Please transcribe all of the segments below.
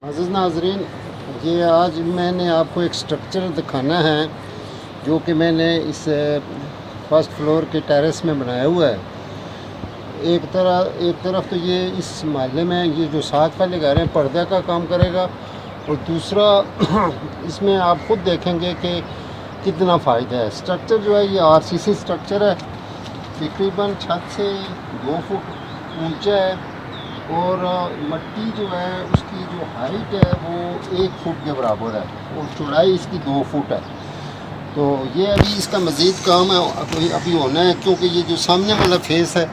अज़ीज़ नाज़रीन, ये आज मैंने आपको एक स्ट्रक्चर दिखाना है जो कि मैंने इस फर्स्ट फ्लोर के टेरेस में बनाया हुआ है। एक तरफ तो ये इस महल्ले में ये जो साथ वाले घर हैं पर्दे का काम करेगा, और दूसरा इसमें आप खुद देखेंगे कि कितना फ़ायदा है। स्ट्रक्चर जो है ये आरसीसी स्ट्रक्चर है, तकरीबन छत से 2 फुट ऊंचा है, और मट्टी जो है उसकी जो हाइट है वो 1 फुट के बराबर है, और चौड़ाई इसकी 2 फुट है। तो ये अभी इसका मज़ीद काम है अभी होना है, क्योंकि ये जो सामने वाला फेस है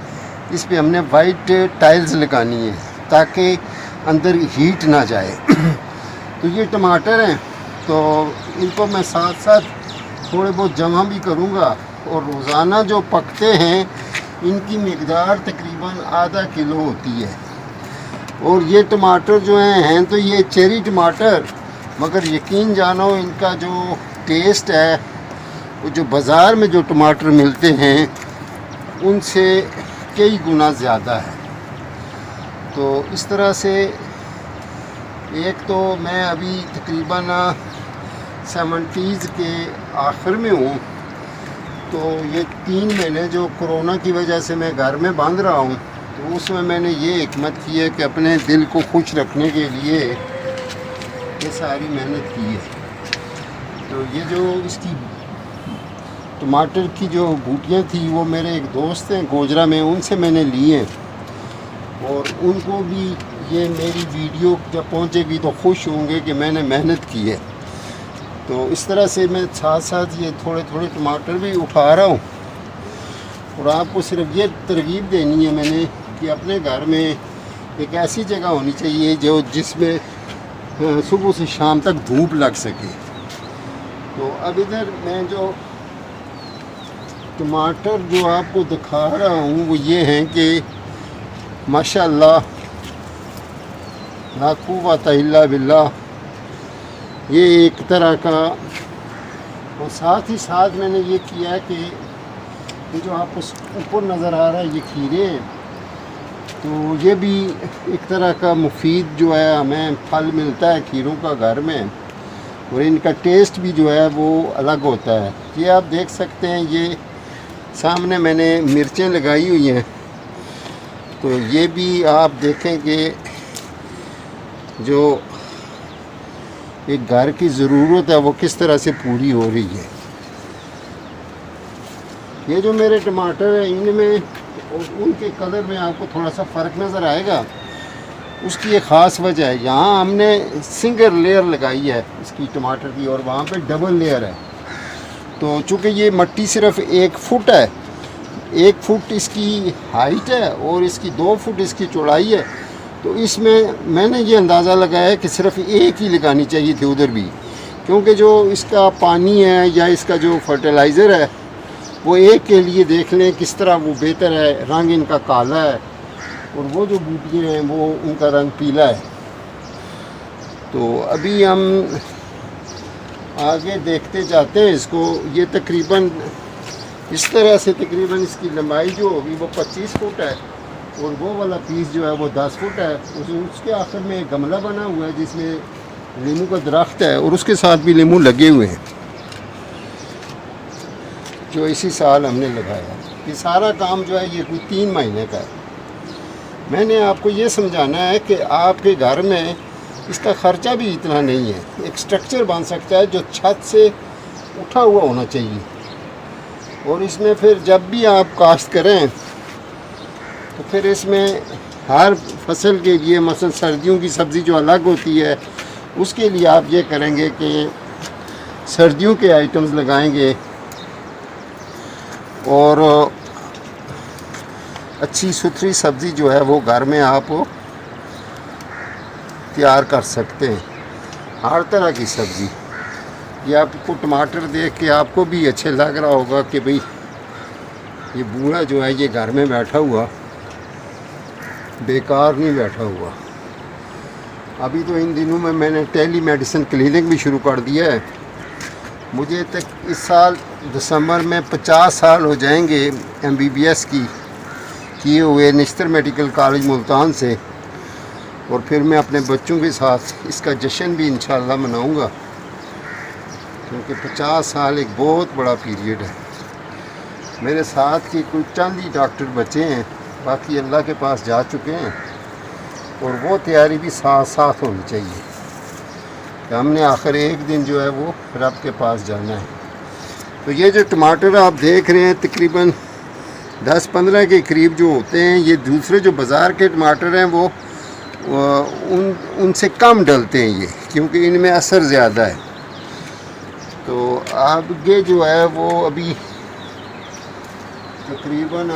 इस पे हमने वाइट टाइल्स लगानी है ताकि अंदर हीट ना जाए। तो ये टमाटर हैं, तो इनको मैं साथ साथ थोड़े बहुत जमा भी करूँगा, और रोज़ाना जो पकते हैं इनकी मिकदार तकरीबन आधा किलो होती है। और ये टमाटर जो हैं तो ये चेरी टमाटर, मगर यकीन जानो इनका जो टेस्ट है वो जो बाज़ार में जो टमाटर मिलते हैं उनसे कई गुना ज़्यादा है। तो इस तरह से एक तो मैं अभी तकरीबन 70s के आखिर में हूँ, तो ये 3 महीने जो कोरोना की वजह से मैं घर में बंद रहा हूँ, तो उसमें मैंने ये हिकमत की है कि अपने दिल को खुश रखने के लिए ये सारी मेहनत की है। तो ये जो इसकी टमाटर की जो बूटियाँ थी वो मेरे एक दोस्त हैं गोजरा में, उनसे मैंने ली हैं, और उनको भी ये मेरी वीडियो जब पहुँचेगी तो खुश होंगे कि मैंने मेहनत की है। तो इस तरह से मैं साथ साथ ये थोड़े थोड़े टमाटर भी उठा रहा हूँ, और आपको सिर्फ ये तरगीब देनी है मैंने कि अपने घर में एक ऐसी जगह होनी चाहिए जो जिसमें सुबह से शाम तक धूप लग सके। तो अब इधर मैं जो टमाटर जो आपको दिखा रहा हूँ वो ये हैं कि माशाअल्लाह ला कुव्वता इल्ला बिल्लाह, ये एक तरह का। और साथ ही साथ मैंने ये किया है कि ये जो आपको ऊपर नज़र आ रहा है ये खीरे हैं, तो ये भी एक तरह का मुफीद जो है हमें फल मिलता है खीरों का घर में, और इनका टेस्ट भी जो है वो अलग होता है। ये आप देख सकते हैं, ये सामने मैंने मिर्चें लगाई हुई हैं, तो ये भी आप देखें कि जो एक घर की ज़रूरत है वो किस तरह से पूरी हो रही है। ये जो मेरे टमाटर हैं इनमें और उनके कलर में आपको थोड़ा सा फ़र्क नज़र आएगा। उसकी एक ख़ास वजह है, यहाँ हमने सिंगल लेयर लगाई है इसकी टमाटर की, और वहाँ पे डबल लेयर है। तो चूँकि ये मट्टी सिर्फ 1 फुट है, 1 फुट इसकी हाइट है और इसकी 2 फुट इसकी चौड़ाई है, तो इसमें मैंने ये अंदाज़ा लगाया कि सिर्फ एक ही लगानी चाहिए थी उधर भी, क्योंकि जो इसका पानी है या इसका जो फर्टिलाइज़र है वो एक के लिए देख लें किस तरह वो बेहतर है। रंग इनका काला है और वो जो बूटियाँ हैं वो उनका रंग पीला है। तो अभी हम आगे देखते जाते हैं इसको। ये तकरीबन इस तरह से तकरीबन इसकी लंबाई जो होगी वो 25 फुट है, और वो वाला पीस जो है वो 10 फुट है। उसके आखिर में एक गमला बना हुआ है जिसमें नींबू का दरख्त है, और उसके साथ भी नींबू लगे हुए हैं जो इसी साल हमने लगाया। ये सारा काम जो है ये कोई 3 महीने का है। मैंने आपको ये समझाना है कि आपके घर में इसका ख़र्चा भी इतना नहीं है। एक स्ट्रक्चर बन सकता है जो छत से उठा हुआ होना चाहिए, और इसमें फिर जब भी आप काश्त करें तो फिर इसमें हर फसल के लिए, मसलन सर्दियों की सब्ज़ी जो अलग होती है उसके लिए आप ये करेंगे कि सर्दियों के आइटम्स लगाएंगे, और अच्छी सुथरी सब्ज़ी जो है वो घर में आप तैयार कर सकते हैं। हर तरह की सब्ज़ी, ये आपको टमाटर देख के आपको भी अच्छे लग रहा होगा कि भाई ये बूढ़ा जो है ये घर में बैठा हुआ बेकार नहीं बैठा हुआ। अभी तो इन दिनों में मैंने टेली मेडिसिन क्लिनिक भी शुरू कर दिया है। मुझे तक इस साल दिसंबर में 50 साल हो जाएंगे MBBS की किए हुए निश्तर मेडिकल कॉलेज मुल्तान से। और फिर मैं अपने बच्चों के साथ इसका जश्न भी इंशाल्लाह मनाऊंगा, क्योंकि 50 साल एक बहुत बड़ा पीरियड है। मेरे साथ के कोई चंद ही डॉक्टर बचे हैं, बाकी अल्लाह के पास जा चुके हैं। और वो तैयारी भी साथ साथ होनी चाहिए कि हमने आखिर एक दिन जो है वो रब के पास जाना है। तो ये जो टमाटर आप देख रहे हैं तकरीबन 10-15 के करीब जो होते हैं, ये दूसरे जो बाज़ार के टमाटर हैं वो उनसे कम डलते हैं ये, क्योंकि इनमें असर ज़्यादा है। तो अब ये जो है वो अभी तकरीबन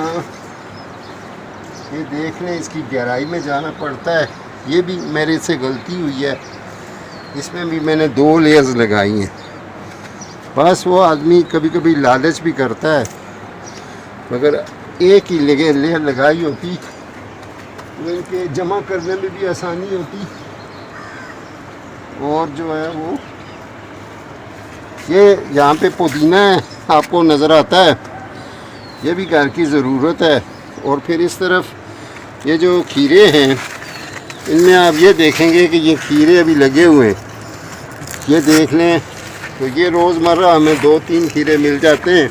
ये देख लें, इसकी गहराई में जाना पड़ता है। ये भी मेरे से गलती हुई है, इसमें भी मैंने 2 लेयर्स लगाई हैं। बस वो आदमी कभी कभी लालच भी करता है, मगर एक ही लेयर लगाई होती तो इनके जमा करने में भी आसानी होती। और जो है वो ये यहाँ पे पुदीना है, आपको नज़र आता है, ये भी घर की ज़रूरत है। और फिर इस तरफ ये जो खीरे हैं, इनमें आप ये देखेंगे कि ये खीरे अभी लगे हुए हैं, ये देख लें। तो ये रोज़मर्रा हमें 2-3 खीरे मिल जाते हैं।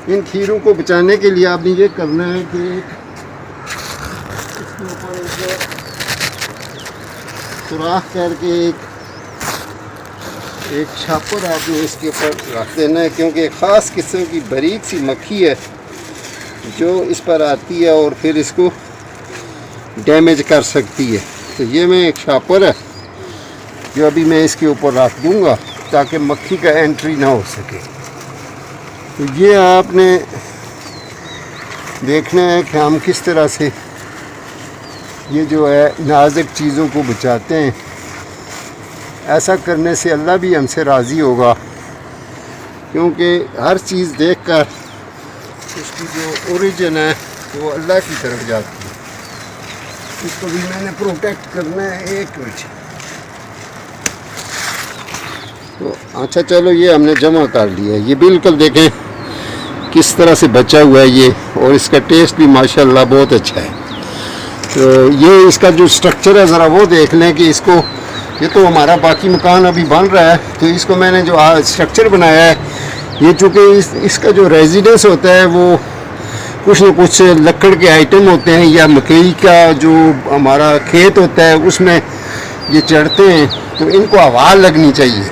इन खीरों को बचाने के लिए आपने ये करना है कि इसके ऊपर सुराख करके एक छापर आपने इसके ऊपर रख देना है, क्योंकि एक ख़ास किस्म की बारीक सी मक्खी है जो इस पर आती है और फिर इसको डैमेज कर सकती है। तो ये मैं एक छापर है जो अभी मैं इसके ऊपर रख दूँगा ताकि मक्खी का एंट्री ना हो सके। तो ये आपने देखना है कि हम किस तरह से ये जो है नाजुक चीज़ों को बचाते हैं। ऐसा करने से अल्लाह भी हमसे राज़ी होगा, क्योंकि हर चीज़ देखकर उसकी जो ओरिजिन है वो अल्लाह की तरफ जाती है। इसको भी मैंने प्रोटेक्ट करना है। एक मिनट। तो अच्छा चलो, ये हमने जमा कर लिया। ये बिल्कुल देखें किस तरह से बचा हुआ है ये, और इसका टेस्ट भी माशाल्लाह बहुत अच्छा है। तो ये इसका जो स्ट्रक्चर है ज़रा वो देख लें कि इसको, ये तो हमारा बाकी मकान अभी बन रहा है, तो इसको मैंने जो स्ट्रक्चर बनाया है, ये चूँकि इसका जो रेजिडेंस होता है वो कुछ न कुछ लकड़ के आइटम होते हैं या मकई का जो हमारा खेत होता है उसमें ये चढ़ते हैं, तो इनको हवा लगनी चाहिए।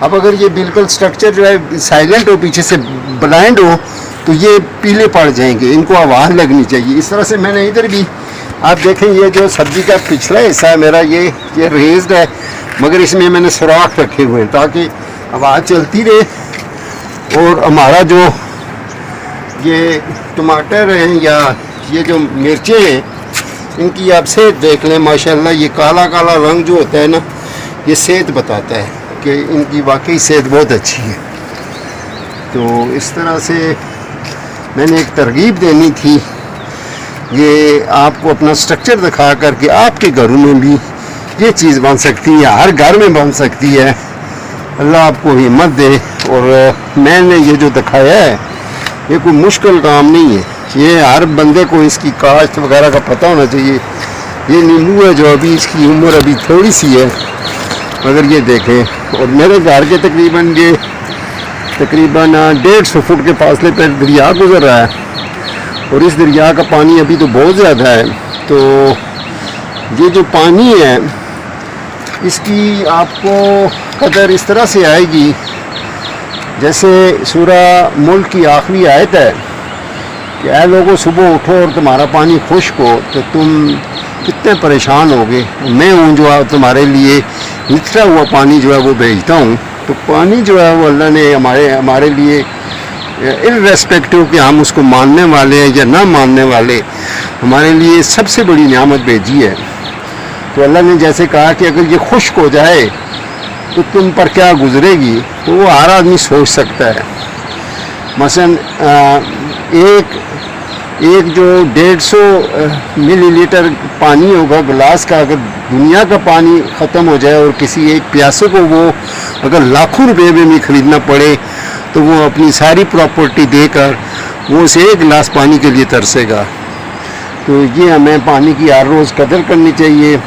अब अगर ये बिल्कुल स्ट्रक्चर जो है साइलेंट हो, पीछे से ब्लाइंड हो, तो ये पीले पड़ जाएंगे। इनको आवाज़ लगनी चाहिए। इस तरह से मैंने इधर भी आप देखें, ये जो सब्ज़ी का पिछला हिस्सा है मेरा, ये रेज्ड है, मगर इसमें मैंने सुराख रखे हुए हैं ताकि आवाज़ चलती रहे। और हमारा जो ये टमाटर हैं या ये जो मिर्चें हैं, इनकी आप सेहत देख लें। माशाल्लाह ये काला काला रंग जो होता है ना, ये सेहत बताता है कि इनकी वाकई सेहत बहुत अच्छी है। तो इस तरह से मैंने एक तरगीब देनी थी, ये आपको अपना स्ट्रक्चर दिखा करके आपके घरों में भी ये चीज़ बन सकती है, हर घर में बन सकती है। अल्लाह आपको हिम्मत दे। और मैंने ये जो दिखाया है ये कोई मुश्किल काम नहीं है, ये हर बंदे को इसकी काश्त वगैरह का पता होना चाहिए। ये नींबू है जो अभी इसकी उम्र अभी थोड़ी सी है, अगर ये देखें। और मेरे घर के तकरीबन 150 फुट के फासले पर दरिया गुजर रहा है, और इस दरिया का पानी अभी तो बहुत ज़्यादा है। तो ये जो पानी है इसकी आपको कदर इस तरह से आएगी जैसे सूरह मुल्क की आखिरी आयत है कि ऐ लोगों, सुबह उठो और तुम्हारा पानी खुश्क हो तो तुम कितने परेशान होगे। मैं हूँ जो तुम्हारे लिए निचरा हुआ पानी जो है वो भेजता हूँ। तो पानी जो है वो अल्लाह ने हमारे लिए इर्रेस्पेक्टिव कि हम उसको मानने वाले हैं या ना मानने वाले, हमारे लिए सबसे बड़ी नियामत भेजी है। तो अल्लाह ने जैसे कहा कि अगर ये खुश्क हो जाए तो तुम पर क्या गुजरेगी, तो वो हर आदमी सोच सकता है। मसलन एक जो 150 मिलीलीटर पानी होगा गिलास का, अगर दुनिया का पानी ख़त्म हो जाए और किसी एक प्यासे को वो अगर लाखों रुपए में भी ख़रीदना पड़े, तो वो अपनी सारी प्रॉपर्टी देकर वो उस एक गिलास पानी के लिए तरसेगा। तो ये हमें पानी की हर रोज़ कदर करनी चाहिए।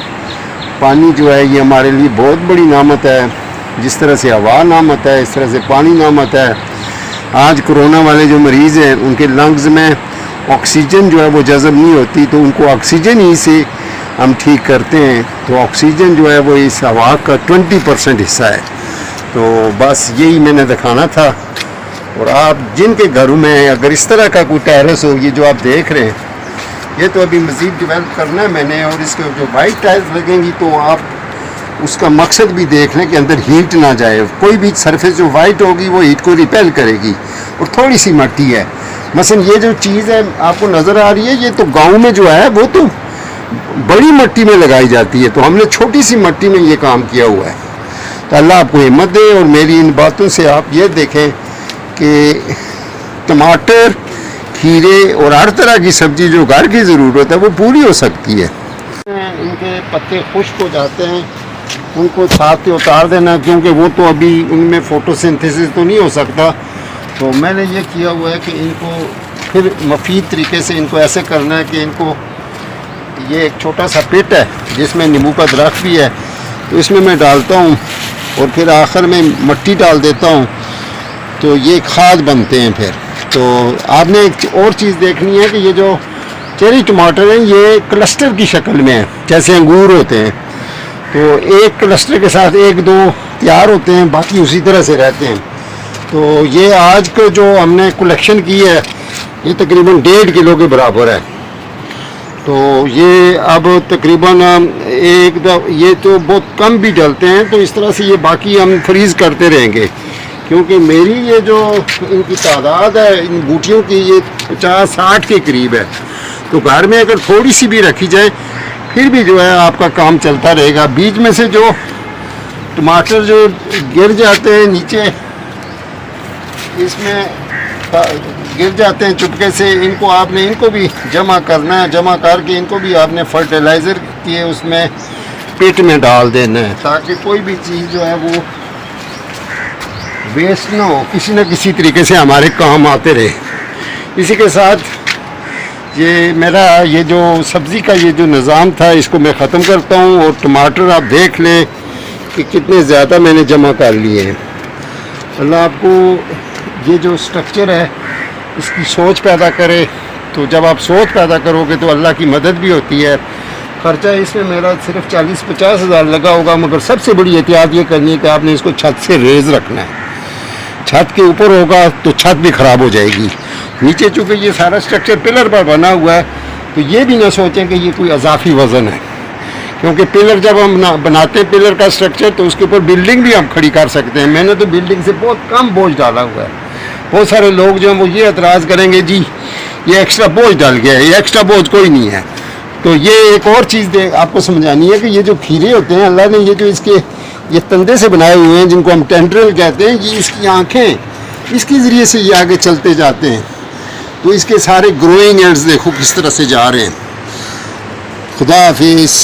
पानी जो है ये हमारे लिए बहुत बड़ी नामत है। जिस तरह से हवा नामत है, इस तरह से पानी नामत है। आज कोरोना वाले जो मरीज़ हैं उनके लंग्स में ऑक्सीजन जो है वो जज़ब नहीं होती, तो उनको ऑक्सीजन ही से हम ठीक करते हैं। तो ऑक्सीजन जो है वो इस हवा का 20% हिस्सा है। तो बस यही मैंने दिखाना था। और आप जिनके घरों में अगर इस तरह का कोई टेरेस हो, ये जो आप देख रहे हैं, ये तो अभी मज़ीद डेवलप करना है मैंने। और इसके जो वाइट टाइल्स लगेंगी तो आप उसका मकसद भी देख लें कि अंदर हीट ना जाए। कोई भी सरफेस जो वाइट होगी वो हीट को रिपेल करेगी। और थोड़ी सी मट्टी है, मसलन ये जो चीज़ है आपको नज़र आ रही है, ये तो गांव में जो है वो तो बड़ी मट्टी में लगाई जाती है, तो हमने छोटी सी मट्टी में ये काम किया हुआ है। तो अल्लाह आपको हिम्मत दे। और मेरी इन बातों से आप ये देखें कि टमाटर, खीरे और हर तरह की सब्ज़ी जो घर की ज़रूरत है वो पूरी हो सकती है। इनके पत्ते खुश्क हो जाते हैं, उनको साथ से उतार देना, क्योंकि वो तो अभी उनमें फोटोसिंथेसिस तो नहीं हो सकता। तो मैंने ये किया हुआ है कि इनको फिर मफीद तरीके से इनको ऐसे करना है कि इनको, ये एक छोटा सा पिट है जिसमें नींबू का दरख्त भी है, तो इसमें मैं डालता हूँ और फिर आखिर में मट्टी डाल देता हूँ, तो ये खाद बनते हैं फिर। तो आपने एक और चीज़ देखनी है कि ये जो चेरी टमाटर हैं ये क्लस्टर की शक्ल में है, जैसे अंगूर होते हैं। तो एक क्लस्टर के साथ एक दो तैयार होते हैं, बाकी उसी तरह से रहते हैं। तो ये आज को जो हमने कलेक्शन की है ये तकरीबन 1.5 किलो के बराबर है। तो ये अब तकरीबन ये तो बहुत कम भी डलते हैं, तो इस तरह से ये बाकी हम फ्रीज़ करते रहेंगे, क्योंकि मेरी ये जो इनकी तादाद है इन बूटियों की ये 50-60 के करीब है। तो घर में अगर थोड़ी सी भी रखी जाए फिर भी जो है आपका काम चलता रहेगा। बीच में से जो टमाटर जो गिर जाते हैं नीचे, इसमें गिर जाते हैं चुपके से, इनको आपने इनको भी जमा करना है। जमा करके इनको भी आपने फर्टिलाइज़र के उसमें पेट में डाल देना है, ताकि कोई भी चीज़ जो है वो वेस्ट ना हो, किसी न किसी तरीके से हमारे काम आते रहे। इसी के साथ ये मेरा ये जो सब्ज़ी का ये जो निज़ाम था इसको मैं ख़त्म करता हूँ। और टमाटर आप देख लें कि कितने ज़्यादा मैंने जमा कर लिए हैं। अल्लाह आपको ये जो स्ट्रक्चर है इसकी सोच पैदा करे। तो जब आप सोच पैदा करोगे तो अल्लाह की मदद भी होती है। ख़र्चा इसमें मेरा सिर्फ 40-50 हज़ार लगा होगा, मगर सबसे बड़ी एहतियात ये करनी है कि आपने इसको छत से रेज़ रखना है। छत के ऊपर होगा तो छत भी ख़राब हो जाएगी। नीचे चूँकि ये सारा स्ट्रक्चर पिलर पर बना हुआ है, तो ये भी ना सोचें कि ये कोई अजाफी वज़न है, क्योंकि पिलर जब हम बनाते हैं पिलर का स्ट्रक्चर तो उसके ऊपर बिल्डिंग भी हम खड़ी कर सकते हैं। मैंने तो बिल्डिंग से बहुत कम बोझ डाला हुआ है। बहुत सारे लोग जो हैं वो ये एतराज़ करेंगे, जी ये एक्स्ट्रा बोझ डाल गया है, ये एक्स्ट्रा बोझ कोई नहीं है। तो ये एक और चीज़ आपको समझानी है कि ये जो खीरे होते हैं, अल्लाह ने ये जो इसके ये तंदे से बनाए हुए हैं जिनको हम टेंड्रिल कहते हैं, ये इसकी आँखें, इसके ज़रिए से ये आगे चलते जाते हैं। तो इसके सारे ग्रोइंग एंड्स देखो किस तरह से जा रहे हैं। खुदा हाफिज़।